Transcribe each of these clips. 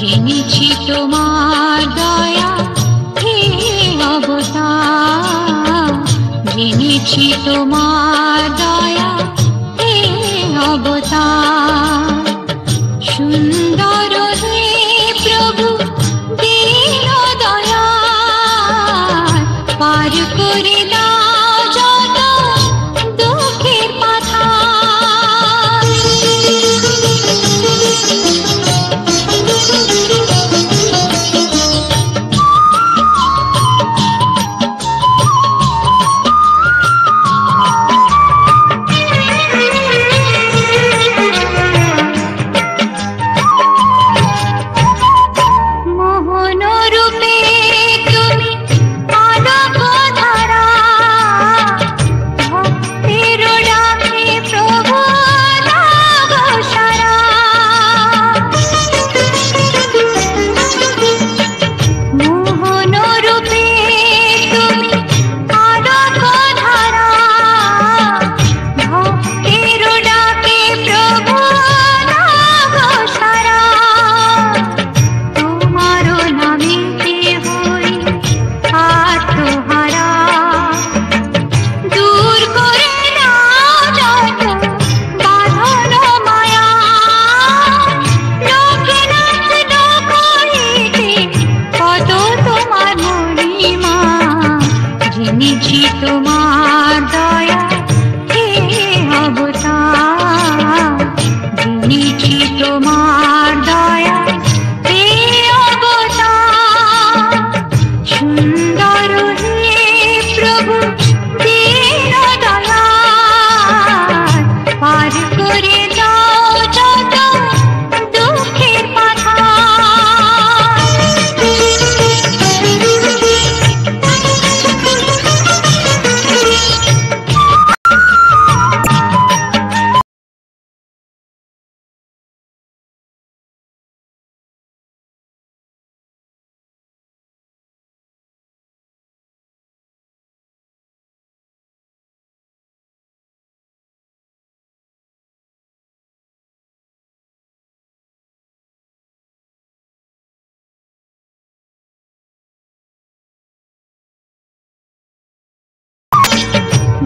জেনেছি তোমার দয়া হে অবতার, জেনেছি তোমার দয়া হে অবতার। সুন্দর হে প্রভু দীন দয়া, পার করে দাও যত দুঃখের পাথর।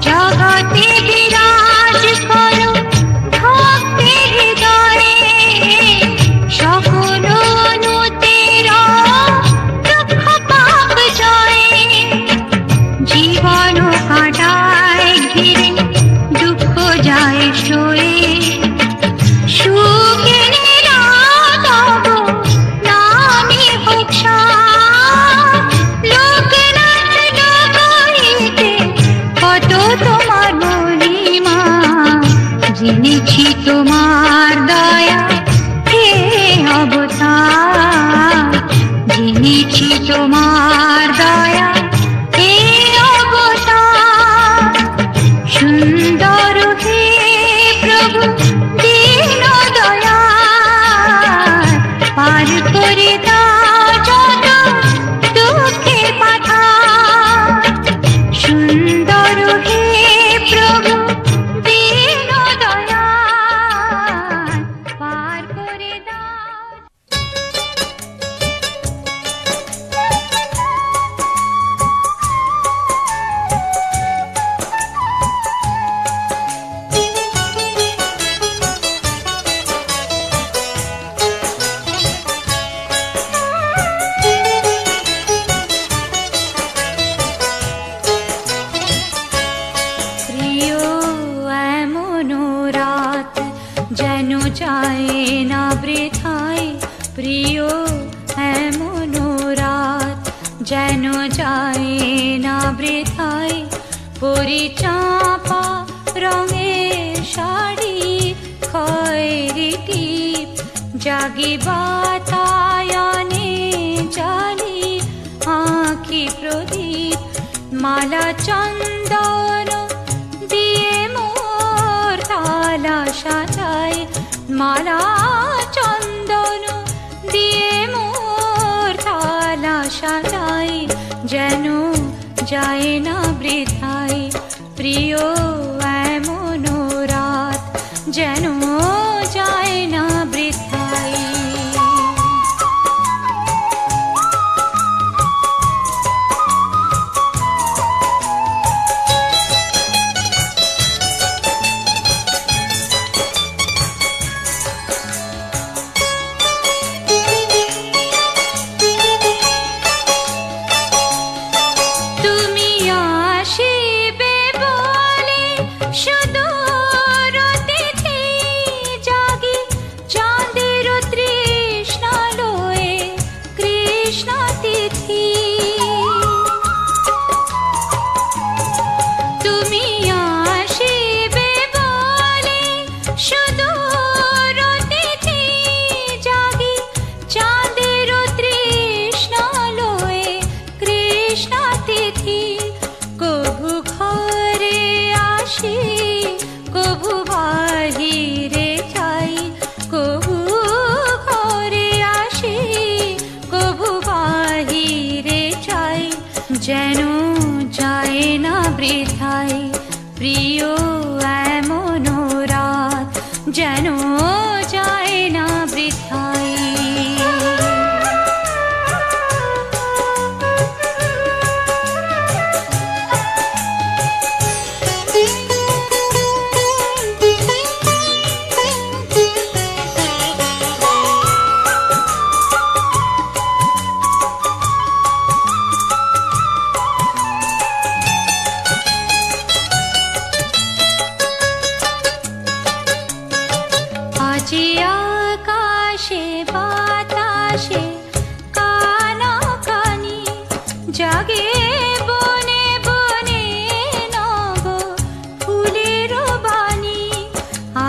জগতে বিরাজ করো ভক্তের হৃদয়ে, সকল অনুতের দুঃখ পাপ জয়ে। জীবন কাটায় ঘিরে দুঃখ যায় সয়ে, সুখের তব নামে হোক লোকনাথ লোকাইতে কত তোমার মহিমা। জেনেছি তোমার দয়া হে অবতার, জেনেছি তোমার দয়া হে অবতার। সুন্দর হে প্রভু দীন দয়া, পার করে দাও যত দুঃখের পাথর। সুন্দর হে প্রভু দীন দয়া, পার করে দাও। প্রিয় এমন রাত যেন যায় না বৃথায়, প্রিয় এমন রাত যেন যায় না বৃথায়। পরিচাপা রঙের শাড়ি খয়েরি টিপ, জাগি বাতায়নে জালি আঁখি প্রদীপ। মালা চন্দন দিয়ে মোর তালা সাজায়, মালা চন্দন দিয়ে মোর তালা সাজায়। যেন যায় না বৃথায়, প্রিয় এমন রাত যেন যায় না বৃথায়। আসে কানাকানি জাগে বনে বনে নব ফুলের বাণী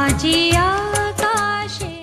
আজি আকাশে।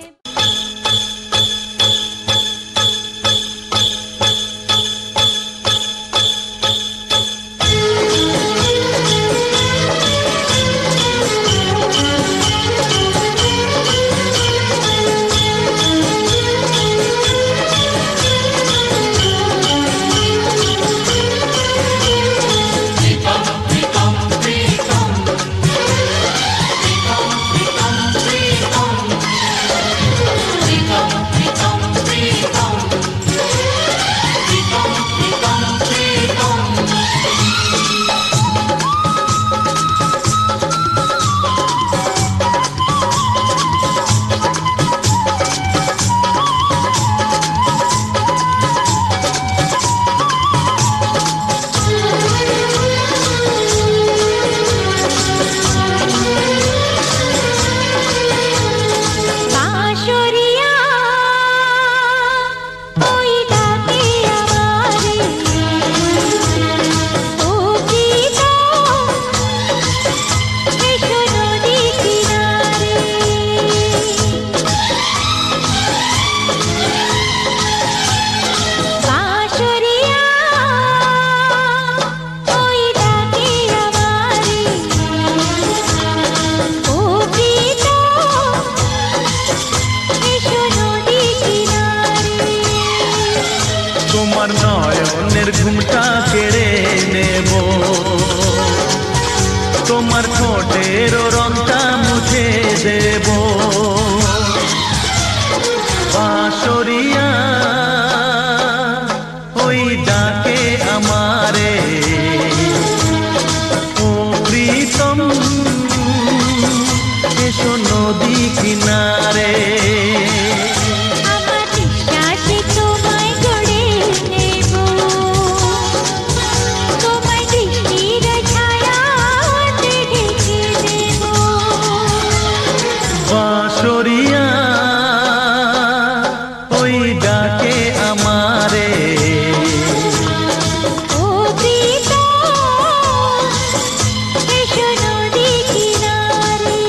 তোমার নয়নের ঘুমটা কেড়ে নেব, তোমার ঠোঁটের রংটা মুছে দেব। বাঁশরিয়া ওই ডাকে আমারে, ও প্রীতম এসো নদী কিনারে। বাঁশরিয়া ওই ডাকে আমারে, ও প্রীতম এসো নদী কিনারে।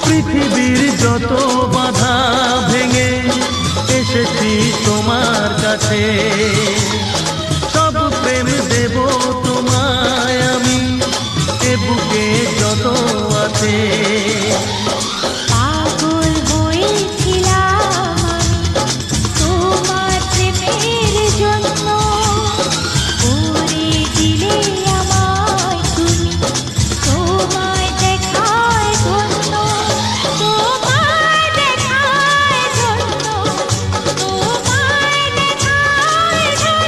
পৃথিবীর যত বাধা ভেঙে এসেছি তোমার কাছে, সব প্রেম দেব তোমায় আমি, এ বুকে যত আছে। পাগল হয়েছিলাম তোমার প্রেমের জন্য, করে দিলে আমায় তুমি, তোমায় দেখায় ধন্য, তোমায় দেখায় ধন্য, তোমায় দেখায় ধন্য।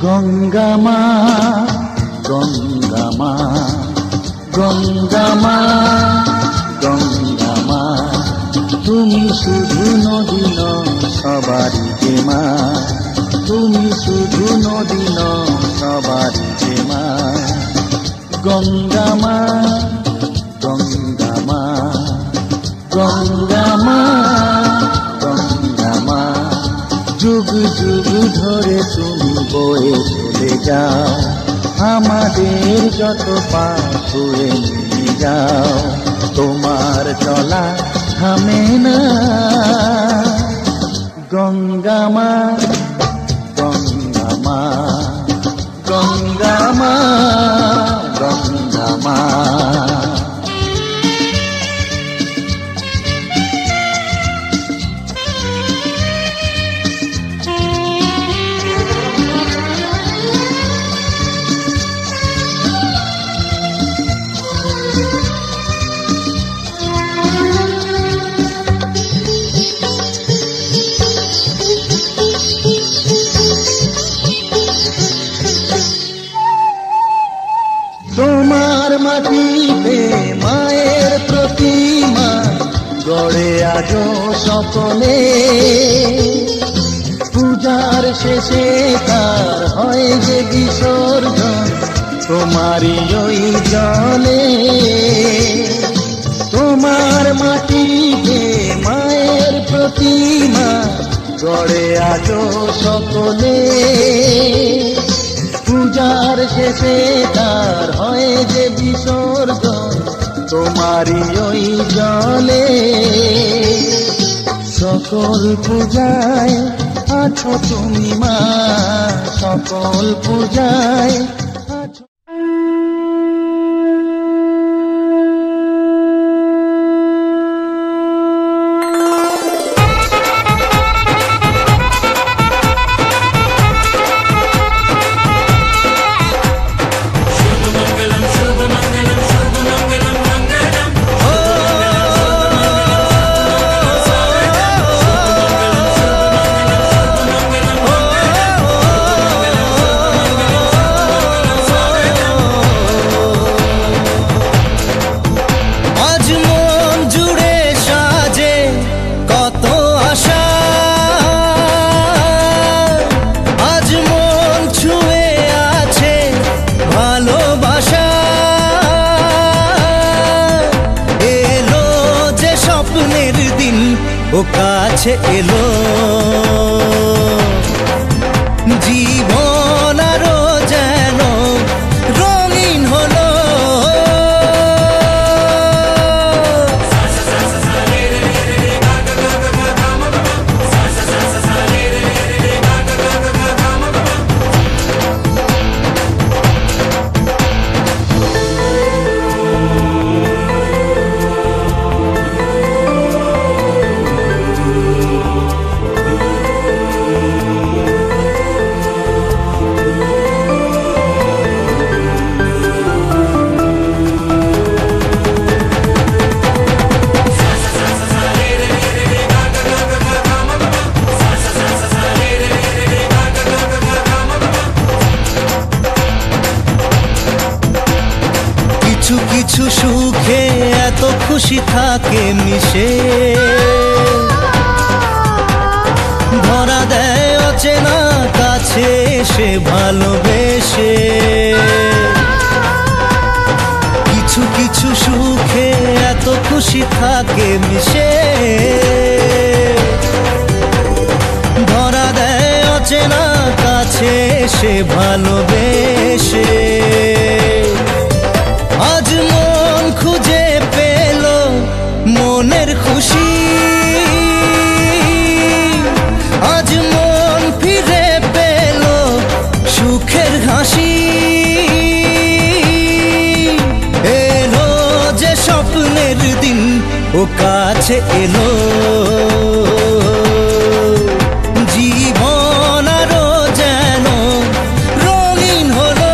গঙ্গা মা গঙ্গা মা গঙ্গা মা গঙ্গা মা তুমি শুধু নদী নও সবারই যে মা তুমি শুধু নদী নও সবারই যে মা গঙ্গা মা গঙ্গা মা গঙ্গা মা গঙ্গা মা যুগ যুগ ধরে তুমি বয়ে চলে যাও আমাদের যত পাপ ধুয়ে নিয়ে যাও তোমার চলা থামে না গঙ্গা মা গঙ্গা মা গঙ্গা মা গঙ্গা মা তোমার মাটিতে মায়ের প্রতিমা গড়ে আজো সকলে পূজার শেষে তার হয় যে বিসর্জন তোমারই ওই জলে তোমার মাটিতে মায়ের প্রতিমা গড়ে আজো সকলে পূজার শেষে তার হয় যে বিসর্জন তোমারই ওই জলে সকল পূজায় আছো তুমি মা সকল পূজায় আছো ও কাছে এলো জীবন আরো যেন রঙিন হলো কিছু সুখে এত খুশি থাকে মিশে ধরা দেয় অচেনা কাছে সে ভালোবেসে কিছু কিছু সুখে এত খুশি থাকে মিশে ধরা দেয় অচেনা কাছে সে ভালোবেসে আজ মন খুঁজে পেল মনের খুশি আজ মন ফিরে পেল সুখের হাসি এলো যে স্বপ্নের দিন ও কাছে এলো জীবন আরো যেন রঙিন হলো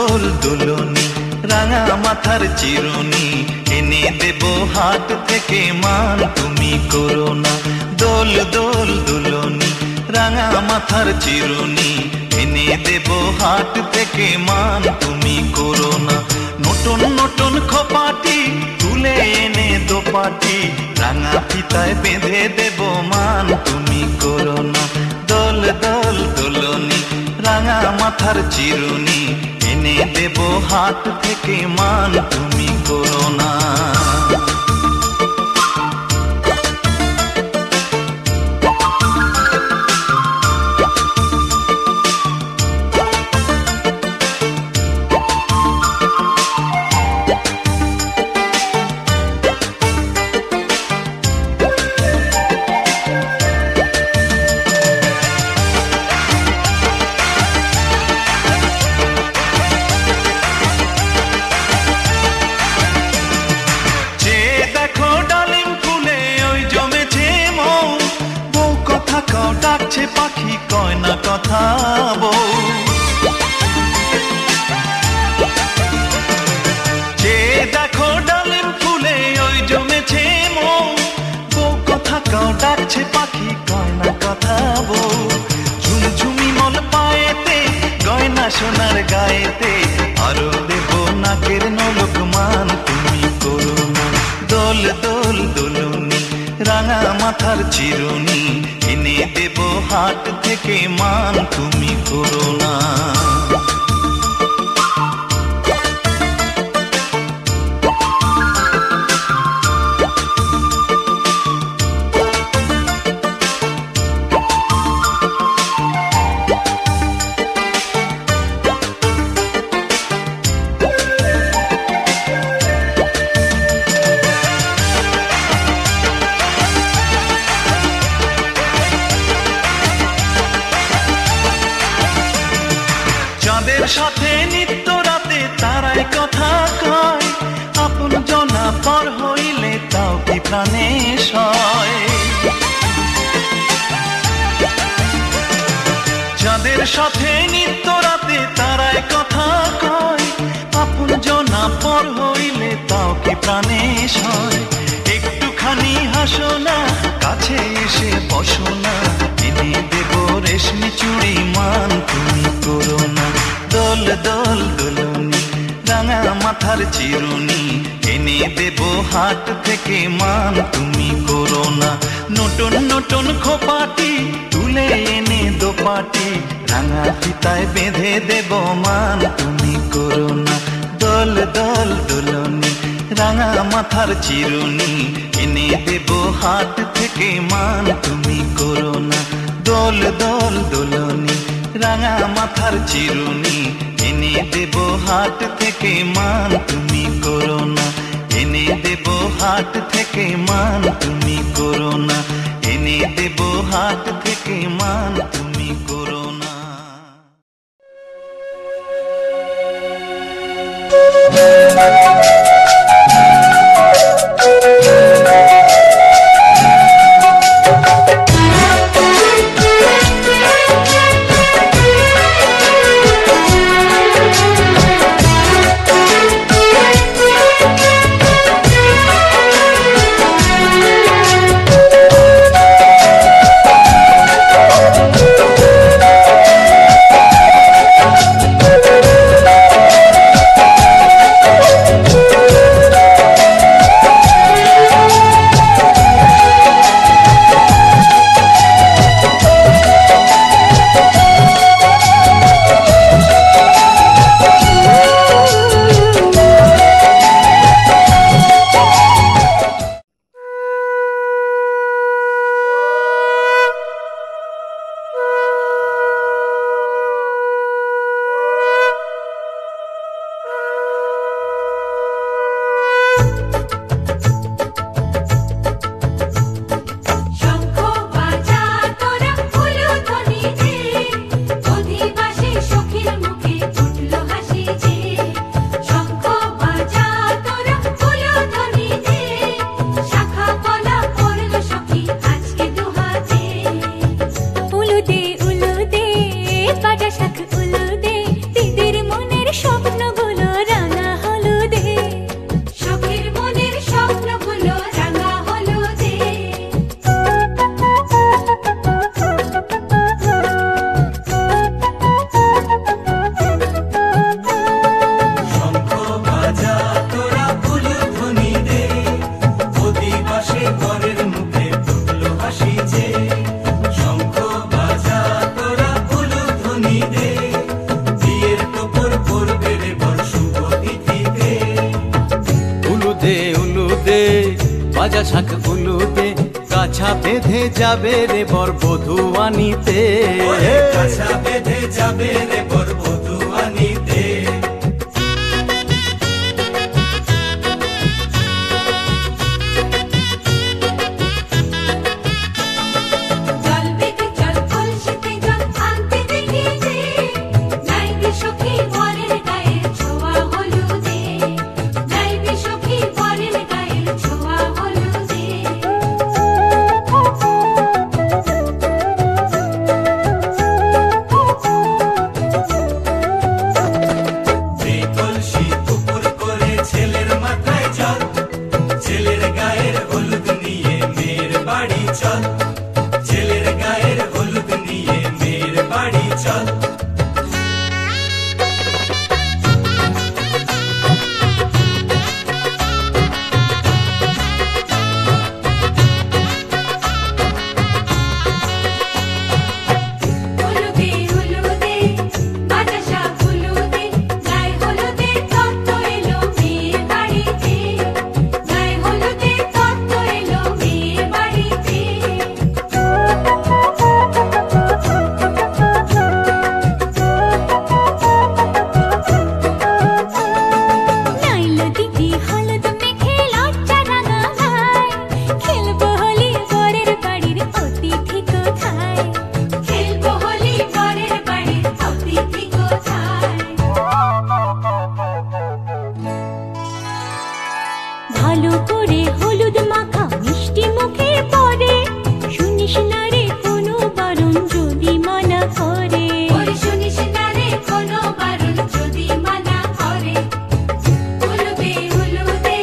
দোল দুলনি রাঙা মাথার চিরুনি এনে দেব হাট থেকে মান তুমি করো না দোল দোল দুলনি রাঙা মাথার চিরুনি এনে দেব হাট থেকে মান তুমি করো না নতুন নতুন খোপাটি তুলে এনে দোপাটি রাঙা ফিতায় বেঁধে দেব মান তুমি করো না দোল দোল দুলনি রাঙা মাথার চিরুনি এনে দেব হাট থেকে মান তুমি করো না ডাকছে পাখি কয় না কথা বউ যে দেখো ডালিম ফুলে ওই জমেছে মৌ বউ কথা কাও ডাকছে পাখি কয় না কথা বউ ঝুমঝুমি মন পায়েতে গয়না সোনার গায়েতে আরো দেব নাকের নলক মান তুমি করো না দোল দোল দুলনি রাঙা মাথার চিরুনি এনে দেব হাট থেকে মান তুমি করো না সাথে নিত্য রাতে তারাই কথা কয় আপন জনা পর হইলে তাও কি প্রাণে সয় যাদের সাথে নিত্য রাতে তারাই কথা কয় আপন জনা পর হইলে তাও কি প্রাণে সয় একটুখানি হাসো না কাছে এসে বসো না এনে দেব রেশমি চুড়ি মান তুমি করো না দোল দোল দুলনি রাঙা মাথার চিরুনি এনে দেব হাট থেকে মান তুমি করো না নতুন নতুন খোপাটি তুলে এনে দোপাটি রাঙা ফিতায় বেঁধে দেব মান তুমি করো না দোল দোল দুলনি রাঙা মাথার চিরুনি এনে দেব হাট থেকে মান তুমি করো না দোল দোল দুলনি রাঙা মাথার চিরুনি এনে দেব হাট থেকে মান তুমি করো না এনে দেব হাট থেকে মান তুমি করো না এনে দেব হাট থেকে মান তুমি করো না ভাজা শাক উলুদে কাছা বেঁধে যাবে রে বর বধূ আনিতে কাছা বেঁধে যাবে রে বর বধূ আনিতে ভালো করে হলুদ মাখা মিষ্টি মুখে পড়ে শুনিস না রে কোনো বারণ যদি মানা করে শুনিস না রে কোনো বারণ যদি মানা করে হলুদে হলুদে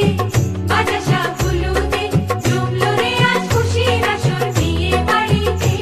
বাজা শাক হলুদে জমলো রে আজ খুশির আসর বিয়ে বাড়িতে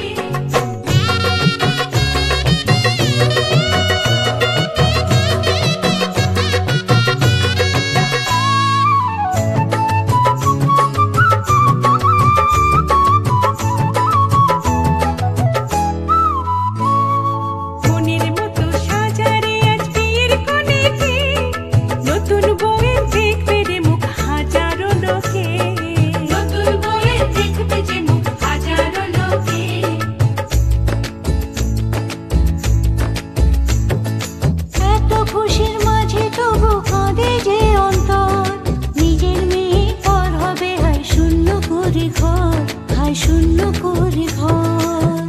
শূন্য করে ঘর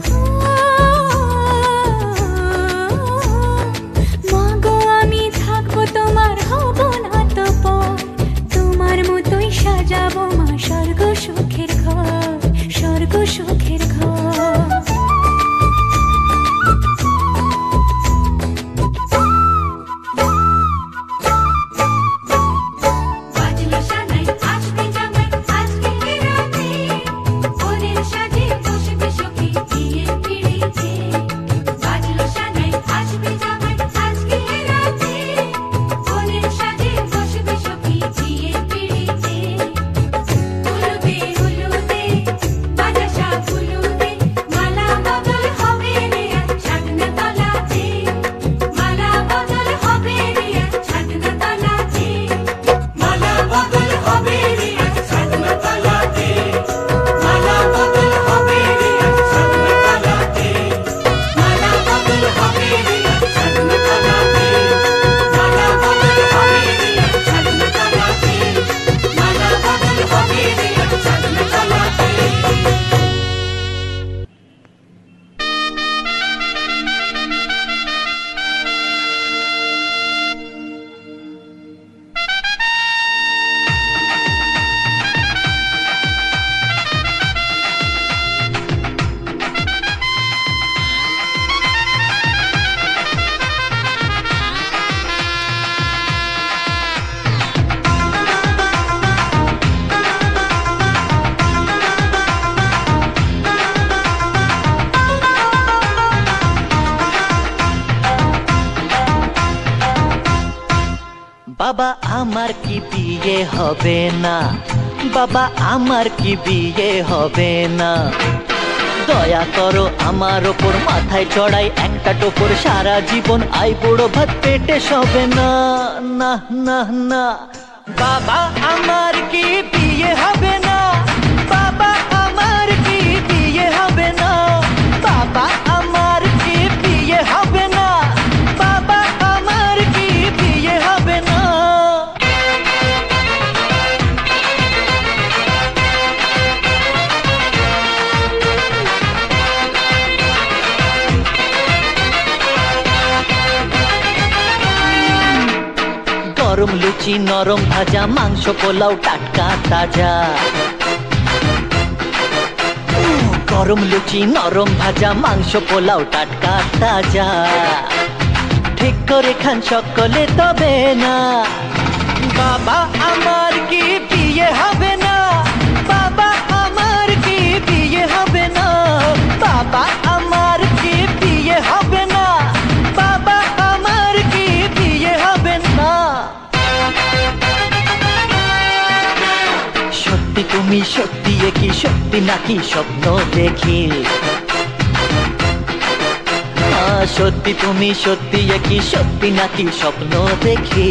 মাগো আমি থাকবো তোমার হব না তো পর তোমার মতোই সাজাবো মা স্বর্গ সুখের ঘর স্বর্গ সুখের ঘর বাবা আমার কি বিয়ে হবে না বাবা আমার কি বিয়ে হবে না দয়া করো আমার ওপর মাথায় চড়াই একটা টোপর সারা জীবন আই বুড়ো ভাত পেটে সবে না না না না বাবা আমার কি বিয়ে হবে না গরম লুচি নরম ভাজা মাংস পোলাও টাটকা তাজা গরম লুচি নরম ভাজা মাংস পোলাও টাটকা তাজা ঠিক করে খান সকলে তবে না বাবা আমার কি বিয়ে হবে না বাবা আমার কি বিয়ে হবে না বাবা আমার কি বিয়ে হবে না বাবা আমার কি বিয়ে হবে না সত্যি তুমি সত্যি কি সত্যি নাকি স্বপ্ন দেখি সত্যি তুমি সত্যি কি সত্যি নাকি স্বপ্ন দেখি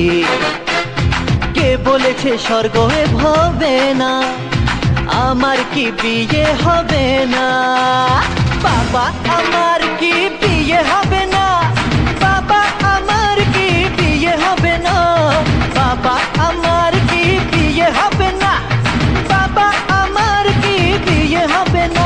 কে বলেছে স্বর্গ হবে না আমার কি বিয়ে হবে না বাবা আমার কি বিয়ে হবে না বাবা আমার কি বিয়ে হবে না বাবা আমার কি বিয়ে হবে না বাবা আমার কি বিয়ে হবে না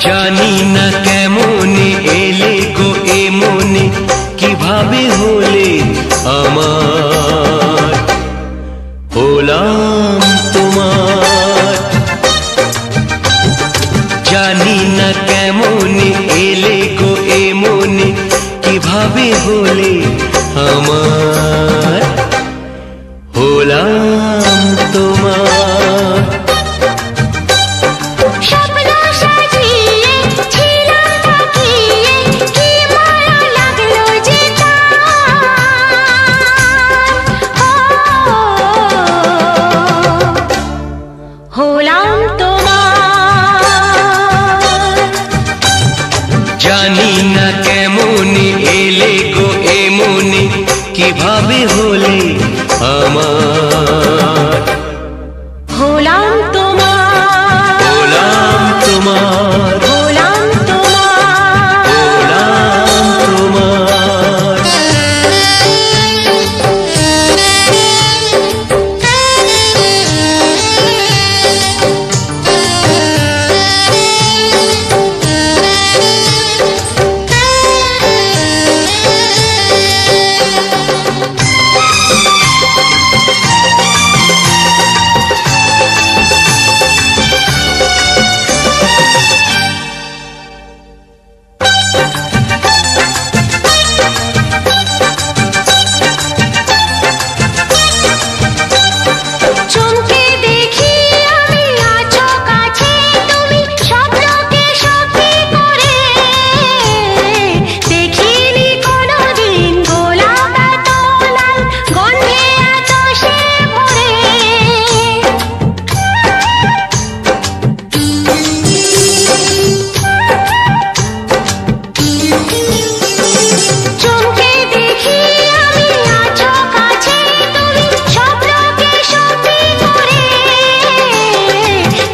জানি না কেমনে এলে গো এ মনে কিভাবে হলে আমার হলাম তোমার জানি না কেমনে এলে গো এ মনে কিভাবে হলে আমার হলাম তোমার জানি না কেমনে এলে গো এ মনে কিভাবে হলে আমার হলাম তোমার হলাম তোমার হলাম তোমার হলাম তোমার চমকে দেখি আমি আছো কাছে তুমি স্বপ্নকে সত্যি করে দেখিনি কোনোদিন গোলাপ এত লাল গন্ধে এত সে ভরে চমকে দেখি আমি আছো কাছে তুমি স্বপ্নকে সত্যি করে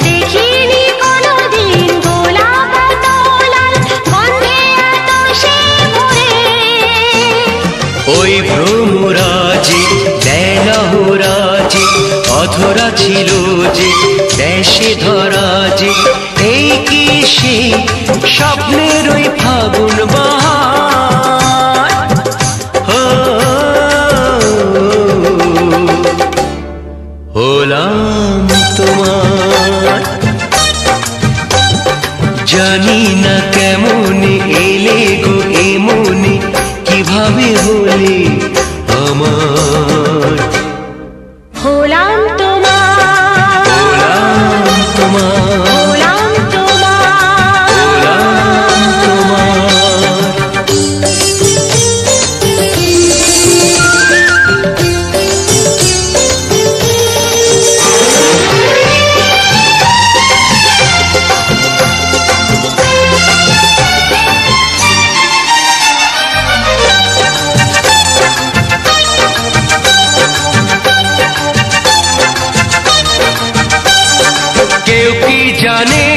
দেখিনি কোনোদিন গোলাপ এত লাল গন্ধে এত সে ভরে ওই ভ্রমরাজি দেহরাজি অধরা ছিল যে দেশে ধরা যে এই কি সেই স্বপ্নের ওই ফাগুন বাহার হলাম তোমার জানি না কেমনে এলে গো এ মনে কিভাবে কিভাবে হলি আমার, হলাম তোমার, হলাম তোমার, হলাম তোমার। হলাম তোমার। কেউ কি জানে